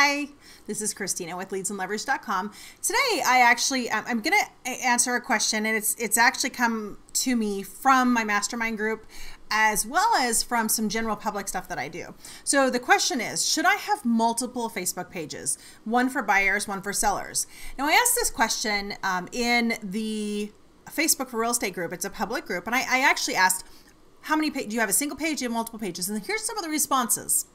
Hi, this is Christina with LeadsAndLeverage.com. Today, I'm going to answer a question, and it's actually come to me from my mastermind group as well as from some general public stuff that I do. So the question is, should I have multiple Facebook pages? One for buyers, one for sellers. Now, I asked this question in the Facebook for Real Estate group. It's a public group, and I actually asked, how many pages? Do you have a single page? Do you have multiple pages? And here's some of the responses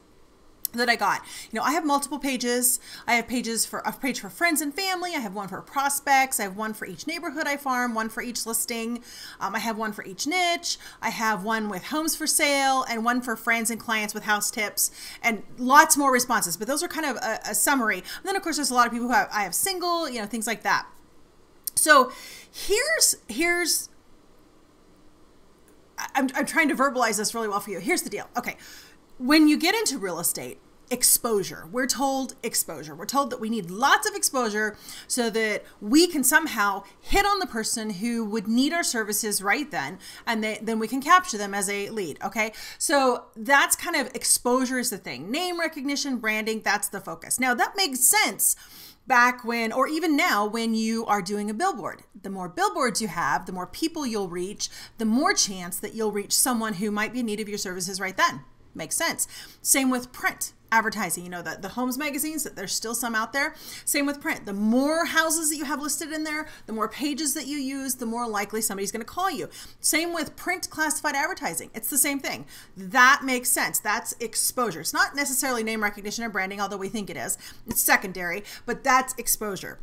that I got. I have multiple pages. I have a page for friends and family. I have one for prospects. I have one for each neighborhood I farm, one for each listing. I have one for each niche. I have one with homes for sale and one for friends and clients with house tips, and lots more responses. But those are kind of a summary. And then of course there's a lot of people who I have single, things like that. So I'm trying to verbalize this really well for you. Here's the deal. Okay. When you get into real estate, exposure, we're told exposure. We're told that we need lots of exposure so that we can somehow hit on the person who would need our services right then, and then we can capture them as a lead. Okay. So that's kind of exposure is the thing. Name recognition, branding, that's the focus. Now that makes sense back when, or even now when you are doing a billboard. The more billboards you have, the more people you'll reach, the more chance that you'll reach someone who might be in need of your services right then. Makes sense. Same with print advertising, the homes magazines, that there's still some out there. Same with print. The more houses that you have listed in there, the more pages that you use, the more likely somebody's going to call you. Same with print classified advertising. It's the same thing. That makes sense. That's exposure. It's not necessarily name recognition or branding, although we think it is. It's secondary, but that's exposure.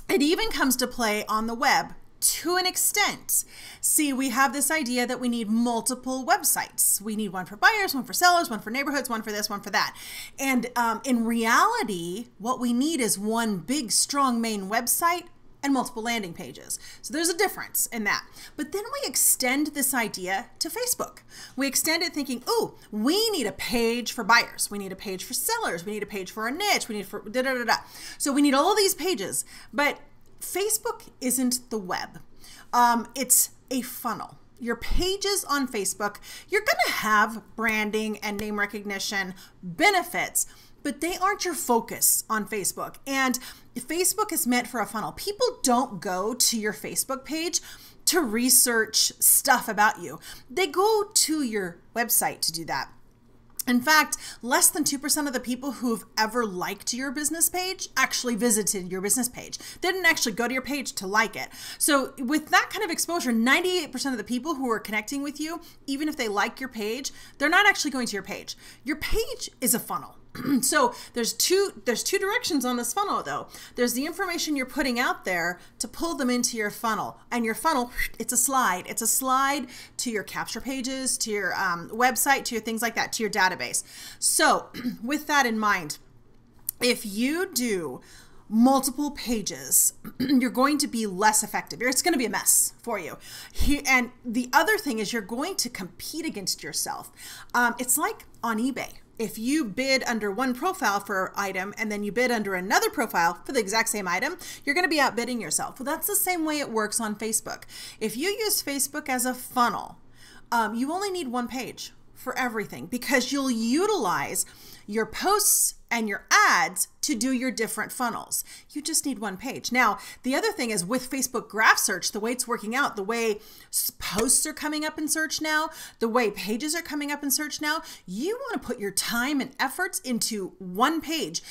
It even comes to play on the web to an extent. See, we have this idea that we need multiple websites. We need one for buyers, one for sellers, one for neighborhoods, one for this, one for that. And in reality, what we need is one big, strong main website and multiple landing pages. So there's a difference in that. But then we extend this idea to Facebook. We extend it thinking, oh, we need a page for buyers. We need a page for sellers. We need a page for a niche. We need for da-da-da-da. So we need all of these pages, but Facebook isn't the web. It's a funnel. Your pages on Facebook, you're going to have branding and name recognition benefits, but they aren't your focus on Facebook. And Facebook is meant for a funnel. People don't go to your Facebook page to research stuff about you. They go to your website to do that. In fact, less than 2% of the people who've ever liked your business page actually visited your business page. They didn't actually go to your page to like it. So with that kind of exposure, 98% of the people who are connecting with you, even if they like your page, they're not actually going to your page. Your page is a funnel. So there's two directions on this funnel though. There's the information you're putting out there to pull them into your funnel, and your funnel, it's a slide. It's a slide to your capture pages, to your website, to your things like that, to your database. So with that in mind, if you do multiple pages, you're going to be less effective. It's going to be a mess for you. And the other thing is you're going to compete against yourself. It's like on eBay. If you bid under one profile for an item and then you bid under another profile for the exact same item, you're going to be outbidding yourself. Well, that's the same way it works on Facebook. If you use Facebook as a funnel, you only need one page for everything because you'll utilize your posts and your ads to do your different funnels. You just need one page. Now, the other thing is with Facebook graph search, the way it's working out, the way posts are coming up in search now, the way pages are coming up in search now, you want to put your time and efforts into one page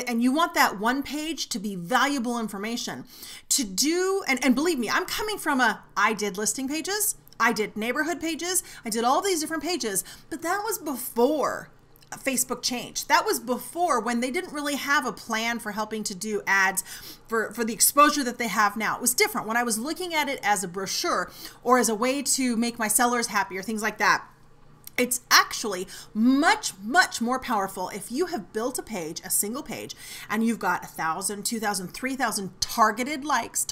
and you want that one page to be valuable information to do. And believe me, I'm coming from I did listing pages, I did neighborhood pages, I did all these different pages, but that was before Facebook changed. That was before when they didn't really have a plan for helping to do ads for the exposure that they have now. It was different when I was looking at it as a brochure or as a way to make my sellers happy or things like that. It's actually much, much more powerful if you have built a page, a single page, and you've got 1,000, 2,000, 3,000 targeted likes,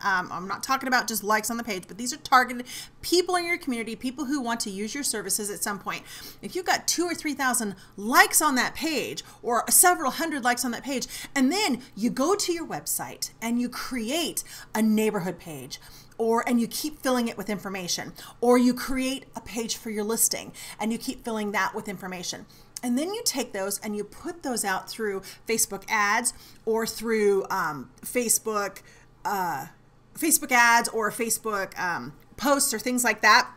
I'm not talking about just likes on the page, but these are targeted people in your community, people who want to use your services at some point. If you've got 2,000 or 3,000 likes on that page or several hundred likes on that page, and then you go to your website and you create a neighborhood page, and you keep filling it with information, or you create a page for your listing and you keep filling that with information. And then you take those and you put those out through Facebook ads or through Facebook ads or Facebook posts or things like that.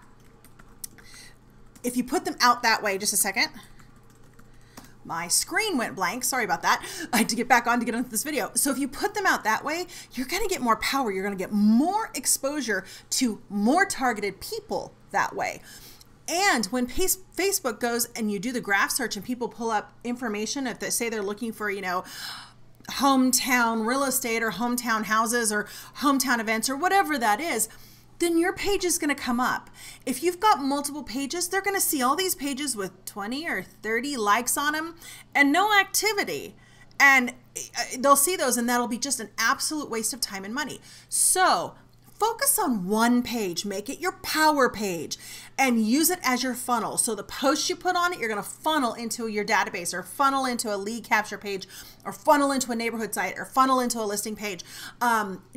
If you put them out that way, just a second. My screen went blank. Sorry about that. I had to get back on to get into this video. So if you put them out that way, you're going to get more power. You're going to get more exposure to more targeted people that way. And when Facebook goes and you do the graph search and people pull up information, if they say they're looking for, you know, hometown real estate or hometown houses or hometown events or whatever that is, then your page is going to come up. If you've got multiple pages, they're going to see all these pages with 20 or 30 likes on them and no activity. And they'll see those and that'll be just an absolute waste of time and money. So focus on one page, make it your power page and use it as your funnel. So the posts you put on it, you're going to funnel into your database or funnel into a lead capture page or funnel into a neighborhood site or funnel into a listing page.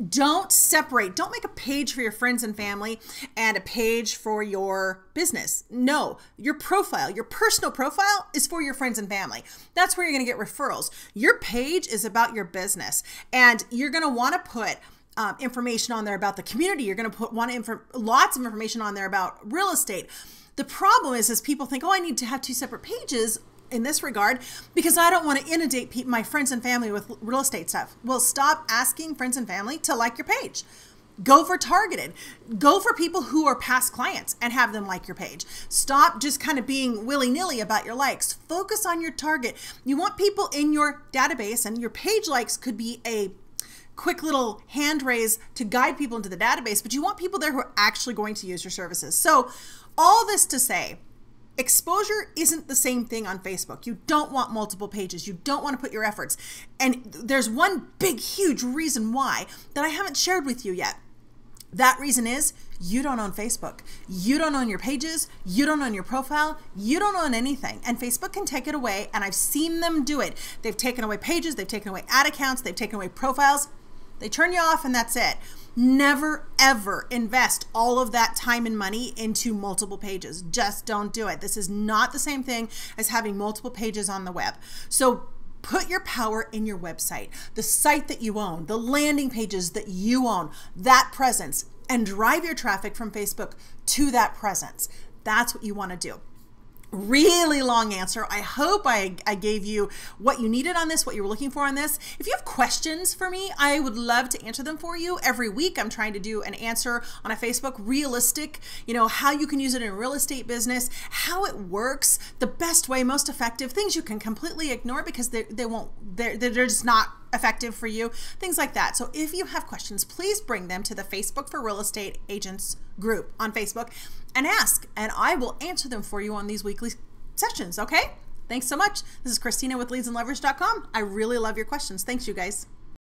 Don't separate. Don't make a page for your friends and family and a page for your business. No, your profile, your personal profile is for your friends and family. That's where you're going to get referrals. Your page is about your business and you're going to want to put information on there about the community. You're going to put lots of information on there about real estate. The problem is people think, oh, I need to have two separate pages in this regard because I don't want to inundate my friends and family with real estate stuff. Well, stop asking friends and family to like your page. Go for targeted. Go for people who are past clients and have them like your page. Stop just kind of being willy-nilly about your likes. Focus on your target. You want people in your database, and your page likes could be a quick little hand raise to guide people into the database, but you want people there who are actually going to use your services. So all this to say, exposure isn't the same thing on Facebook. You don't want multiple pages. You don't want to put your efforts. And there's one big, huge reason why that I haven't shared with you yet. That reason is you don't own Facebook. You don't own your pages. You don't own your profile. You don't own anything. And Facebook can take it away. And I've seen them do it. They've taken away pages. They've taken away ad accounts. They've taken away profiles. They turn you off and that's it. Never, ever invest all of that time and money into multiple pages. Just don't do it. This is not the same thing as having multiple pages on the web. So put your power in your website, the site that you own, the landing pages that you own, that presence, and drive your traffic from Facebook to that presence. That's what you want to do. Really long answer. I hope I gave you what you needed on this, what you were looking for on this. If you have questions for me, I would love to answer them for you. Every week I'm trying to do an answer on a Facebook, realistic, you know, how you can use it in a real estate business, how it works, the best way, most effective, things you can completely ignore because they're just not effective for you, things like that. So if you have questions, please bring them to the Facebook for Real Estate Agents group on Facebook and ask, and I will answer them for you on these weekly sessions, okay? Thanks so much. This is Christina with LeadsAndLeverage.com. I really love your questions. Thanks, you guys.